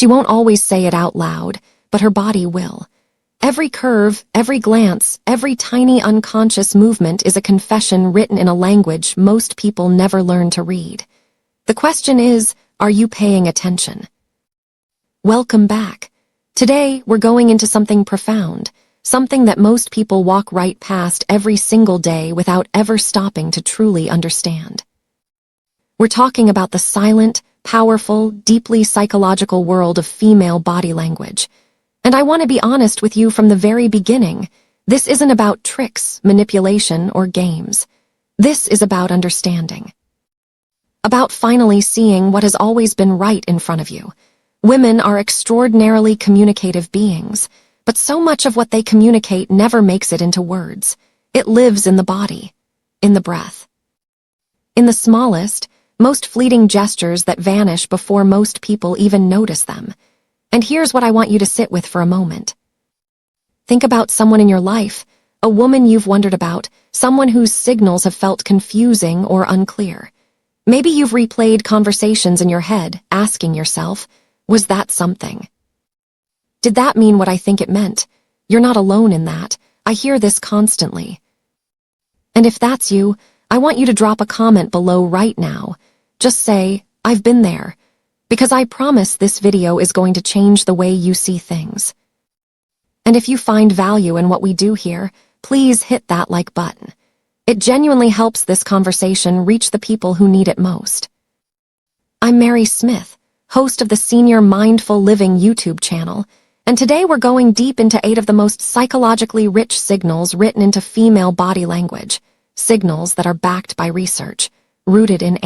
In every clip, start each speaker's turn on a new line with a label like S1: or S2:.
S1: She won't always say it out loud, but her body will. Every curve, every glance, every tiny unconscious movement is a confession written in a language most people never learn to read. The question is, are you paying attention? Welcome back. Today, we're going into something profound, something that most people walk right past every single day without ever stopping to truly understand. We're talking about the silent, powerful, deeply psychological world of female body language. And I want to be honest with you from the very beginning. This isn't about tricks, manipulation, or games. This is about understanding. About finally seeing what has always been right in front of you. Women are extraordinarily communicative beings, but so much of what they communicate never makes it into words. It lives in the body, in the breath. In the smallest, most fleeting gestures that vanish before most people even notice them. And here's what I want you to sit with for a moment. Think about someone in your life, a woman you've wondered about, someone whose signals have felt confusing or unclear. Maybe you've replayed conversations in your head, asking yourself, was that something? Did that mean what I think it meant? You're not alone in that. I hear this constantly. And if that's you, I want you to drop a comment below right now. Just say, I've been there. Because I promise this video is going to change the way you see things. And if you find value in what we do here, please hit that like button. It genuinely helps this conversation reach the people who need it most. I'm Mary Smith, host of the Senior Mindful Living YouTube channel, and today we're going deep into 8 of the most psychologically rich signals written into female body language, signals that are backed by research, rooted in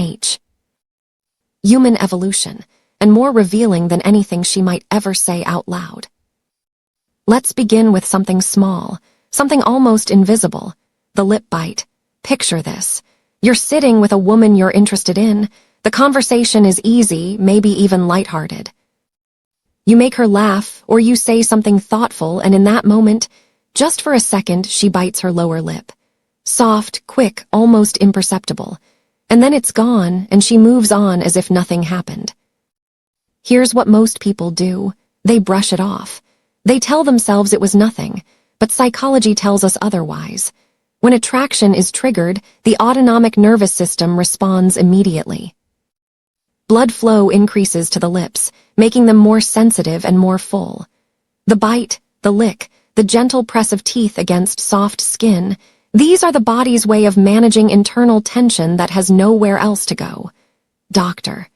S1: human evolution, and more revealing than anything she might ever say out loud. Let's begin with something small, something almost invisible, the lip bite. Picture this. You're sitting with a woman you're interested in. The conversation is easy, maybe even lighthearted. You make her laugh, or you say something thoughtful, and in that moment, just for a second, she bites her lower lip. Soft, quick, almost imperceptible. And then it's gone, and she moves on as if nothing happened. Here's what most people do. They brush it off. They tell themselves it was nothing, but psychology tells us otherwise. When attraction is triggered, the autonomic nervous system responds immediately. Blood flow increases to the lips, making them more sensitive and more full. The bite, the lick, the gentle press of teeth against soft skin, these are the body's way of managing internal tension that has nowhere else to go. Doctor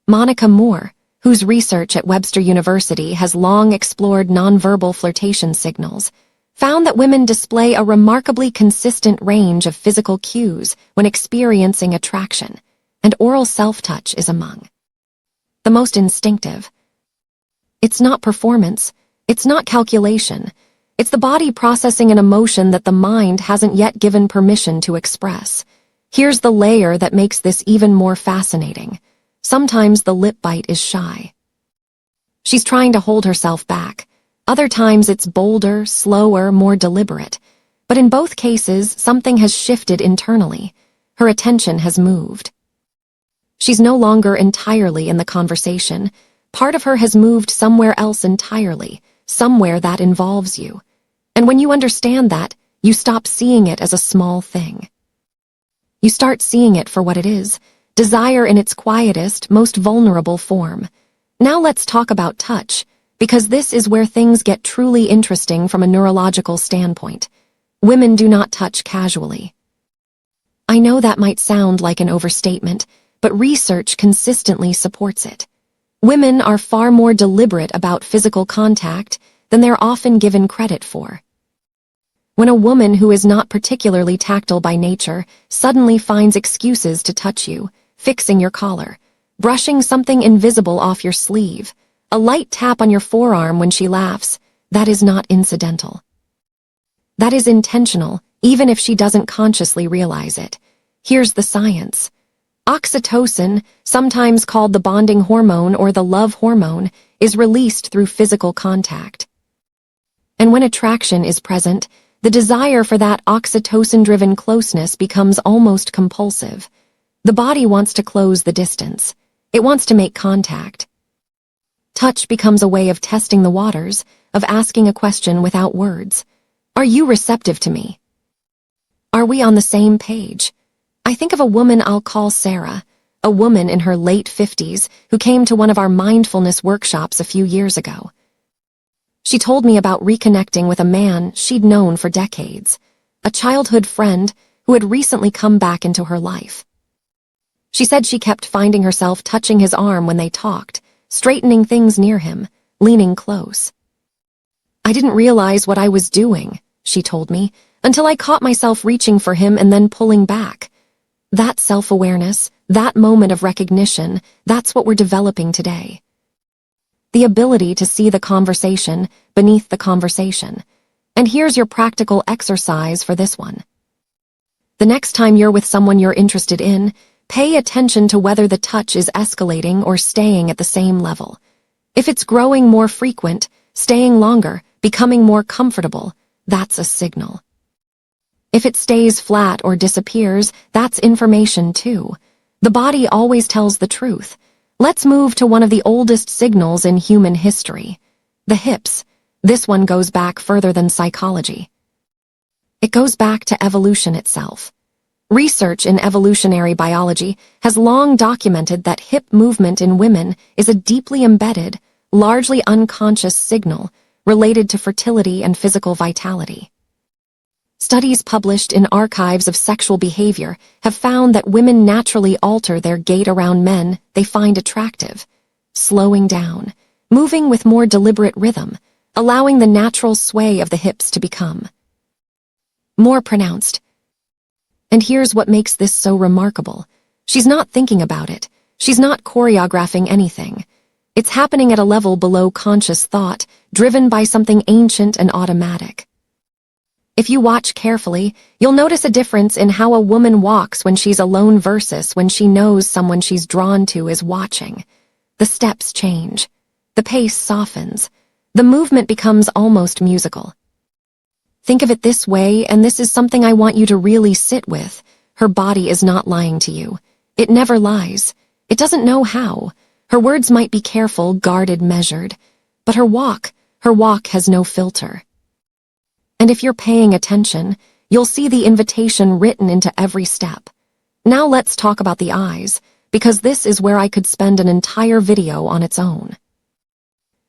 S1: Monica Moore, whose research at Webster University has long explored nonverbal flirtation signals, found that women display a remarkably consistent range of physical cues when experiencing attraction, and oral self-touch is among the most instinctive. It's not performance, it's not calculation, it's the body processing an emotion that the mind hasn't yet given permission to express. Here's the layer that makes this even more fascinating. Sometimes the lip bite is shy. She's trying to hold herself back. Other times it's bolder, slower, more deliberate. But in both cases, something has shifted internally. Her attention has moved. She's no longer entirely in the conversation. Part of her has moved somewhere else entirely, somewhere that involves you. And when you understand that, you stop seeing it as a small thing. You start seeing it for what it is. Desire in its quietest, most vulnerable form. Now let's talk about touch, because this is where things get truly interesting from a neurological standpoint. Women do not touch casually. I know that might sound like an overstatement, but research consistently supports it. Women are far more deliberate about physical contact than they're often given credit for. When a woman who is not particularly tactile by nature suddenly finds excuses to touch you, fixing your collar, brushing something invisible off your sleeve, a light tap on your forearm when she laughs, that is not incidental. That is intentional, even if she doesn't consciously realize it. Here's the science. Oxytocin, sometimes called the bonding hormone or the love hormone, is released through physical contact. And when attraction is present, the desire for that oxytocin-driven closeness becomes almost compulsive. The body wants to close the distance. It wants to make contact. Touch becomes a way of testing the waters, of asking a question without words. Are you receptive to me? Are we on the same page? I think of a woman I'll call Sarah, a woman in her late 50s who came to one of our mindfulness workshops a few years ago. She told me about reconnecting with a man she'd known for decades, a childhood friend who had recently come back into her life. She said she kept finding herself touching his arm when they talked, straightening things near him, leaning close. I didn't realize what I was doing, she told me, until I caught myself reaching for him and then pulling back. That self-awareness, that moment of recognition, that's what we're developing today. The ability to see the conversation beneath the conversation. And here's your practical exercise for this one. The next time you're with someone you're interested in, pay attention to whether the touch is escalating or staying at the same level. If it's growing more frequent, staying longer, becoming more comfortable, that's a signal. If it stays flat or disappears, that's information too. The body always tells the truth. Let's move to one of the oldest signals in human history. The hips. This one goes back further than psychology. It goes back to evolution itself. Research in evolutionary biology has long documented that hip movement in women is a deeply embedded, largely unconscious signal related to fertility and physical vitality. Studies published in Archives of Sexual Behavior have found that women naturally alter their gait around men they find attractive, slowing down, moving with more deliberate rhythm, allowing the natural sway of the hips to become more pronounced. And here's what makes this so remarkable. She's not thinking about it. She's not choreographing anything. It's happening at a level below conscious thought, driven by something ancient and automatic. If you watch carefully, you'll notice a difference in how a woman walks when she's alone versus when she knows someone she's drawn to is watching. The steps change. The pace softens. The movement becomes almost musical. Think of it this way, and this is something I want you to really sit with. Her body is not lying to you. It never lies. It doesn't know how. Her words might be careful, guarded, measured. But her walk has no filter. And if you're paying attention, you'll see the invitation written into every step. Now let's talk about the eyes, because this is where I could spend an entire video on its own.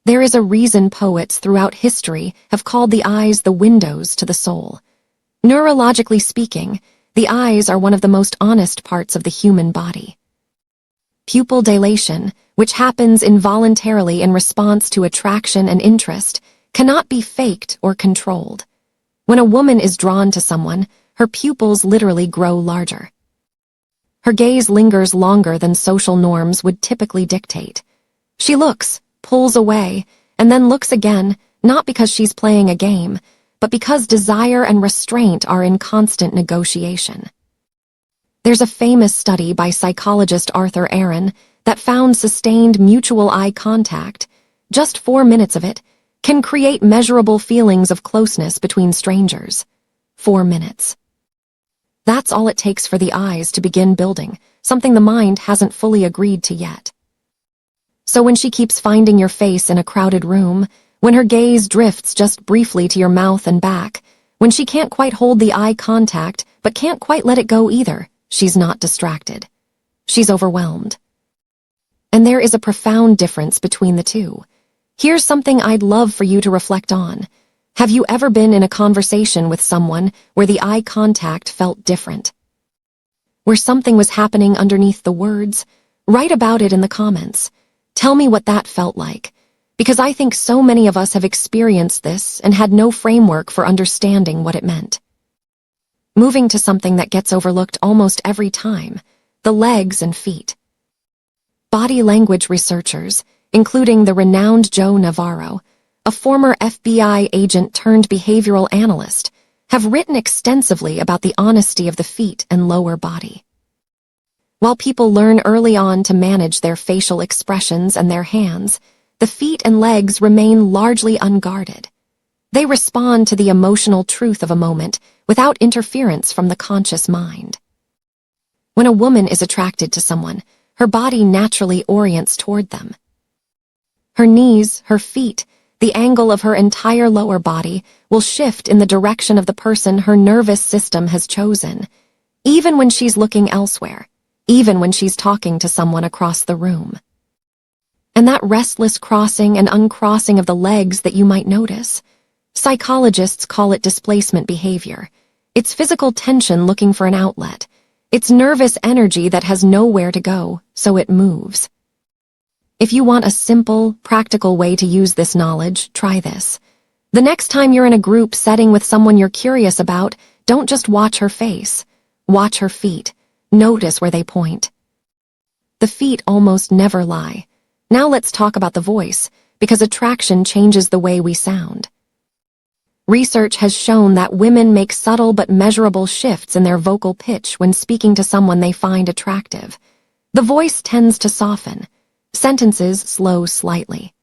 S1: There is a reason poets throughout history have called the eyes the windows to the soul. Neurologically speaking, the eyes are one of the most honest parts of the human body. Pupil dilation, which happens involuntarily in response to attraction and interest, cannot be faked or controlled. When a woman is drawn to someone, her pupils literally grow larger. Her gaze lingers longer than social norms would typically dictate. She looks, pulls away, and then looks again, not because she's playing a game, but because desire and restraint are in constant negotiation. There's a famous study by psychologist Arthur Aaron that found sustained mutual eye contact, just 4 minutes of it, can create measurable feelings of closeness between strangers. 4 minutes. That's all it takes for the eyes to begin building, something the mind hasn't fully agreed to yet. So when she keeps finding your face in a crowded room, when her gaze drifts just briefly to your mouth and back, when she can't quite hold the eye contact but can't quite let it go either, she's not distracted. She's overwhelmed. And there is a profound difference between the two. Here's something I'd love for you to reflect on. Have you ever been in a conversation with someone where the eye contact felt different? Where something was happening underneath the words? Write about it in the comments. Tell me what that felt like, because I think so many of us have experienced this and had no framework for understanding what it meant. Moving to something that gets overlooked almost every time, the legs and feet. Body language researchers, including the renowned Joe Navarro, a former FBI agent turned behavioral analyst, have written extensively about the honesty of the feet and lower body. While people learn early on to manage their facial expressions and their hands, the feet and legs remain largely unguarded. They respond to the emotional truth of a moment without interference from the conscious mind. When a woman is attracted to someone, her body naturally orients toward them. Her knees, her feet, the angle of her entire lower body will shift in the direction of the person her nervous system has chosen, even when she's looking elsewhere, even when she's talking to someone across the room. And that restless crossing and uncrossing of the legs that you might notice, psychologists call it displacement behavior. It's physical tension looking for an outlet. It's nervous energy that has nowhere to go, so it moves. If you want a simple, practical way to use this knowledge, try this. The next time you're in a group setting with someone you're curious about, don't just watch her face. Watch her feet. Notice where they point. The feet almost never lie. Now let's talk about the voice, because attraction changes the way we sound. Research has shown that women make subtle but measurable shifts in their vocal pitch when speaking to someone they find attractive. The voice tends to soften. Sentences slow slightly.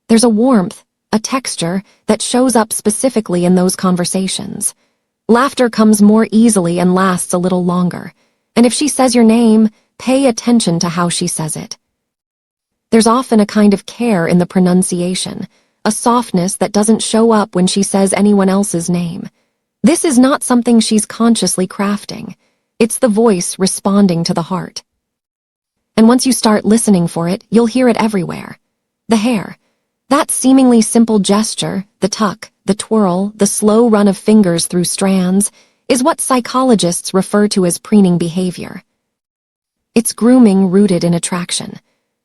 S1: There's a warmth, a texture that shows up specifically in those conversations. Laughter comes more easily and lasts a little longer. And if she says your name, pay attention to how she says it. There's often a kind of care in the pronunciation, a softness that doesn't show up when she says anyone else's name. This is not something she's consciously crafting. It's the voice responding to the heart. And once you start listening for it, you'll hear it everywhere. The hair. That seemingly simple gesture, the tuck, the twirl, the slow run of fingers through strands, is what psychologists refer to as preening behavior. It's grooming rooted in attraction.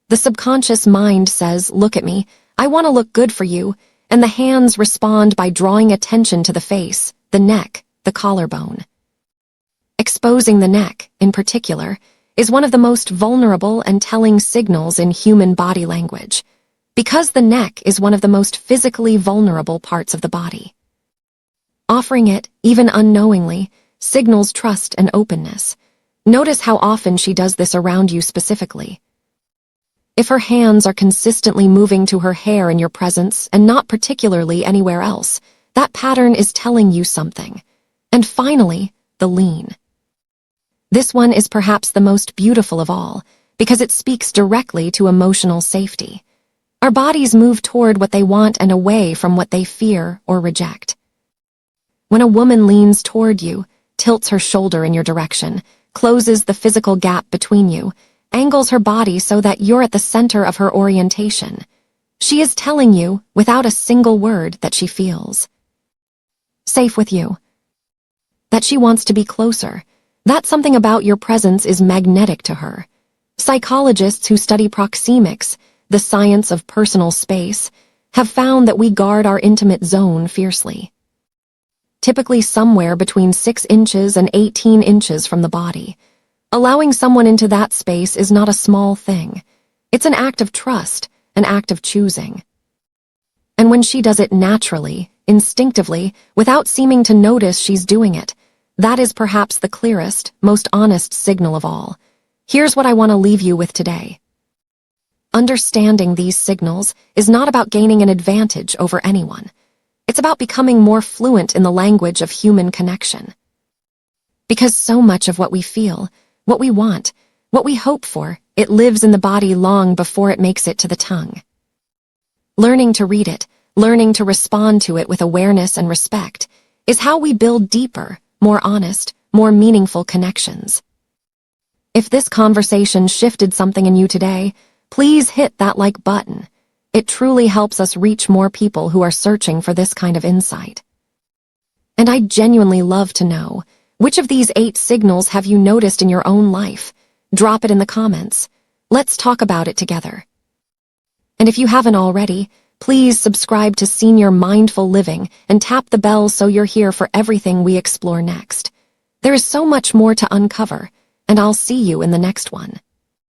S1: The subconscious mind says, "Look at me, I want to look good for you," and the hands respond by drawing attention to the face, the neck, the collarbone. Exposing the neck, in particular, is one of the most vulnerable and telling signals in human body language, because the neck is one of the most physically vulnerable parts of the body. Offering it, even unknowingly, signals trust and openness. Notice how often she does this around you specifically. If her hands are consistently moving to her hair in your presence and not particularly anywhere else, that pattern is telling you something. And finally, the lean. This one is perhaps the most beautiful of all, because it speaks directly to emotional safety. Our bodies move toward what they want and away from what they fear or reject. When a woman leans toward you, tilts her shoulder in your direction, closes the physical gap between you, angles her body so that you're at the center of her orientation, she is telling you, without a single word, that she feels safe with you, that she wants to be closer, that something about your presence is magnetic to her. Psychologists who study proxemics, the science of personal space, have found that we guard our intimate zone fiercely. Typically somewhere between 6 inches and 18 inches from the body. Allowing someone into that space is not a small thing. It's an act of trust, an act of choosing. And when she does it naturally, instinctively, without seeming to notice she's doing it, that is perhaps the clearest, most honest signal of all. Here's what I want to leave you with today. Understanding these signals is not about gaining an advantage over anyone. It's about becoming more fluent in the language of human connection. Because so much of what we feel, what we want, what we hope for, it lives in the body long before it makes it to the tongue. Learning to read it, learning to respond to it with awareness and respect, is how we build deeper, more honest, more meaningful connections. If this conversation shifted something in you today, please hit that like button. It truly helps us reach more people who are searching for this kind of insight. And I'd genuinely love to know, which of these 8 signals have you noticed in your own life? Drop it in the comments. Let's talk about it together. And if you haven't already, please subscribe to Senior Mindful Living and tap the bell so you're here for everything we explore next. There is so much more to uncover, and I'll see you in the next one.